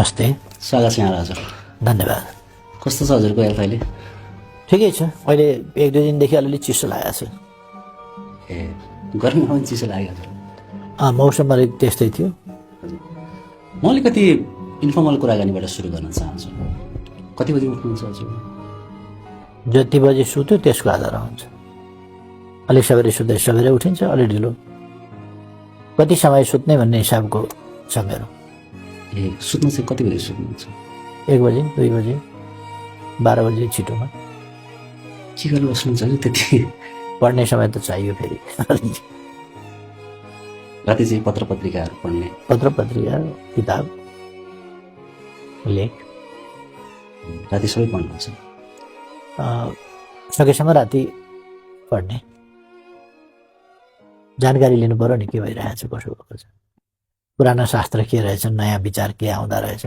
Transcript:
नमस्ते। स्वागत छ यहाँलाई हजुर। धन्यवाद। कस्तो छ हजुरको हेल्थ अहिले? ठिकै छ। अहिले 1-2 दिनदेखि अलिअलि चिसो लागेको छ। ए गर्मीमा पनि चिसो लाग्यो हजुर? मौसम अलिक त्यस्तै थियो। म अलिकति इन्फर्मल कुराकानीबाट सुरु गर्न चाहन्छु। कति बजी उठ्नुहुन्छ हजुर? जति बजी सुत्यो त्यसको आधार हुन्छ। अलिक सबेरै सुत्दै सबेरै उठिन्छ, अलि ढिलो कति समय सुत्ने भन्ने हिसाबको छ मेरो। ए सुत्नु चाहिँ कति बजी सुत्नुहुन्छ? 1 बजी, 2 बजी, 12 बजी छिटोमा। के गरेर बस्नुहुन्छ हजुर त्यति? पढ्ने समय त चाहियो फेरि। राति चाहिँ पत्र पत्रिकाहरू पढ्ने? पत्र पत्रिका, किताब, लेख राति सबै पढ्नुहुन्छ? सकेसम्म राति पढ्ने। जानकारी लिनु पर्यो नि के भइरहेछ, कसो भएको छ, पुरानो शास्त्र के रहेछ, नयाँ विचार के आउँदा रहेछ।